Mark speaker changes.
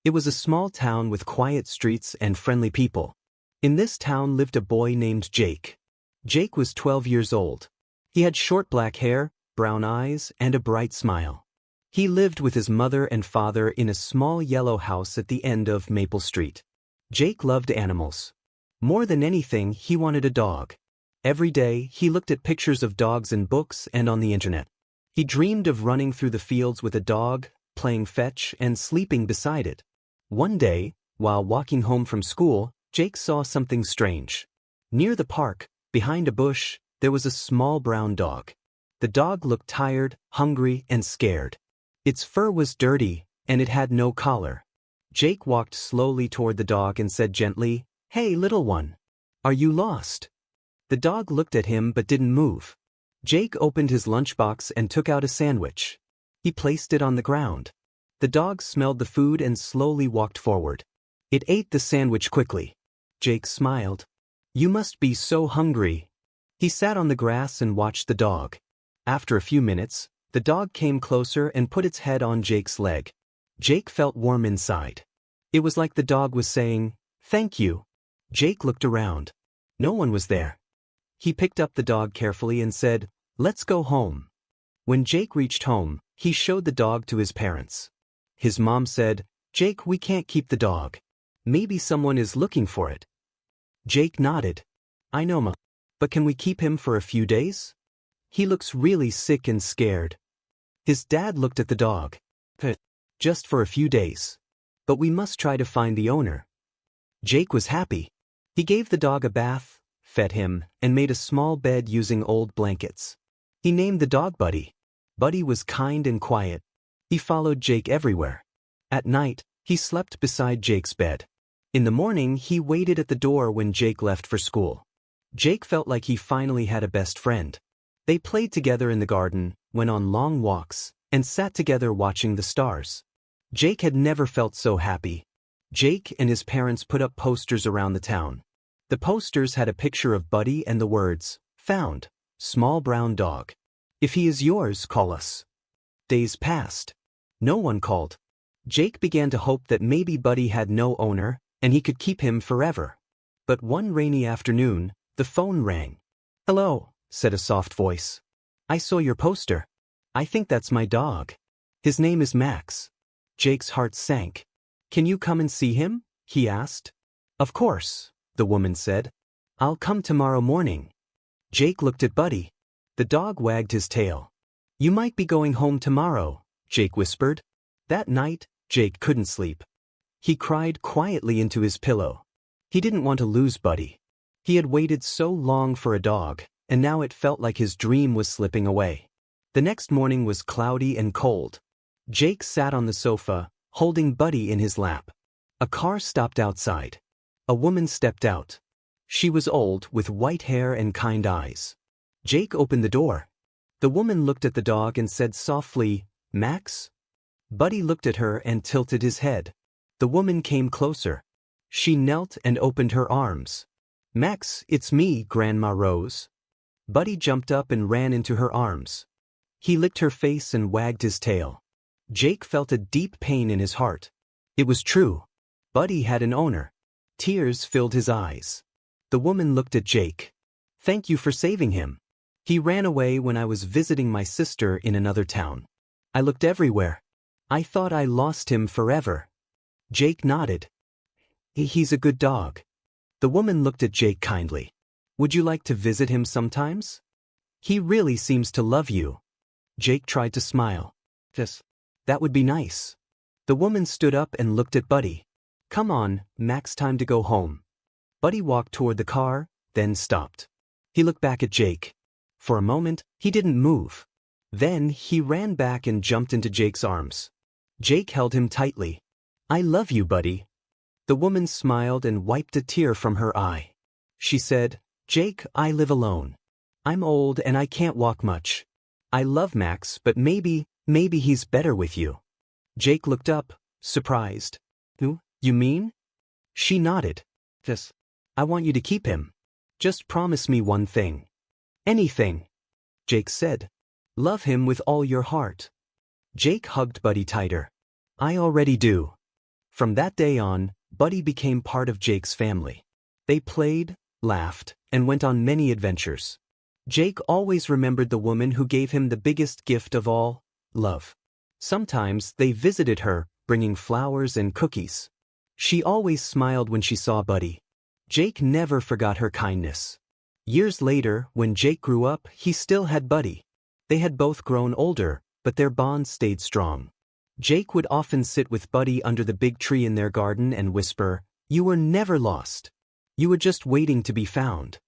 Speaker 1: It was a small town with quiet streets and friendly people. In this town lived a boy named Jake. Jake was 12 years old. He had short black hair, brown eyes, and a bright smile. He lived with his mother and father in a small yellow house at the end of Maple Street. Jake loved animals. More than anything, he wanted a dog. Every day, he looked at pictures of dogs in books and on the internet. He dreamed of running through the fields with a dog, playing fetch, and sleeping beside it. One day, while walking home from school, Jake saw something strange. Near the park, behind a bush, there was a small brown dog. The dog looked tired, hungry, and scared. Its fur was dirty, and it had no collar. Jake walked slowly toward the dog and said gently, "Hey, little one. Are you lost?" The dog looked at him but didn't move. Jake opened his lunchbox and took out a sandwich. He placed it on the ground. The dog smelled the food and slowly walked forward. It ate the sandwich quickly. Jake smiled. "You must be so hungry." He sat on the grass and watched the dog. After a few minutes, the dog came closer and put its head on Jake's leg. Jake felt warm inside. It was like the dog was saying, "Thank you." Jake looked around. No one was there. He picked up the dog carefully and said, "Let's go home." When Jake reached home, he showed the dog to his parents. His mom said, "Jake, we can't keep the dog. Maybe someone is looking for it." Jake nodded. "I know, Ma. But can we keep him for a few days? He looks really sick and scared." His dad looked at the dog. "Just for a few days. But we must try to find the owner." Jake was happy. He gave the dog a bath, fed him, and made a small bed using old blankets. He named the dog Buddy. Buddy was kind and quiet. He followed Jake everywhere. At night, he slept beside Jake's bed. In the morning, he waited at the door when Jake left for school. Jake felt like he finally had a best friend. They played together in the garden, went on long walks, and sat together watching the stars. Jake had never felt so happy. Jake and his parents put up posters around the town. The posters had a picture of Buddy and the words, "Found, small brown dog. If he is yours, call us." Days passed. No one called. Jake began to hope that maybe Buddy had no owner, and he could keep him forever. But one rainy afternoon, the phone rang. "Hello," said a soft voice. "I saw your poster. I think that's my dog. His name is Max." Jake's heart sank. "Can you come and see him?" he asked. "Of course," the woman said. "I'll come tomorrow morning." Jake looked at Buddy. The dog wagged his tail. "You might be going home tomorrow," Jake whispered. That night, Jake couldn't sleep. He cried quietly into his pillow. He didn't want to lose Buddy. He had waited so long for a dog, and now it felt like his dream was slipping away. The next morning was cloudy and cold. Jake sat on the sofa, holding Buddy in his lap. A car stopped outside. A woman stepped out. She was old, with white hair and kind eyes. Jake opened the door. The woman looked at the dog and said softly, "Max?" Buddy looked at her and tilted his head. The woman came closer. She knelt and opened her arms. "Max, it's me, Grandma Rose." Buddy jumped up and ran into her arms. He licked her face and wagged his tail. Jake felt a deep pain in his heart. It was true. Buddy had an owner. Tears filled his eyes. The woman looked at Jake. "Thank you for saving him. He ran away when I was visiting my sister in another town. I looked everywhere. I thought I lost him forever." Jake nodded. "He's a good dog." The woman looked at Jake kindly. "Would you like to visit him sometimes? He really seems to love you." Jake tried to smile. "Yes, that would be nice." The woman stood up and looked at Buddy. "Come on, Max, time to go home." Buddy walked toward the car, then stopped. He looked back at Jake. For a moment, he didn't move. Then he ran back and jumped into Jake's arms. Jake held him tightly. "I love you, Buddy." The woman smiled and wiped a tear from her eye. She said, "Jake, I live alone. I'm old and I can't walk much. I love Max, but maybe he's better with you." Jake looked up, surprised. "Who, you mean?" She nodded. "Yes. I want you to keep him. Just promise me one thing." "Anything." Jake said. "Love him with all your heart." Jake hugged Buddy tighter. "I already do." From that day on, Buddy became part of Jake's family. They played, laughed, and went on many adventures. Jake always remembered the woman who gave him the biggest gift of all, love. Sometimes they visited her, bringing flowers and cookies. She always smiled when she saw Buddy. Jake never forgot her kindness. Years later, when Jake grew up, he still had Buddy. They had both grown older, but their bond stayed strong. Jake would often sit with Buddy under the big tree in their garden and whisper, "You were never lost. You were just waiting to be found."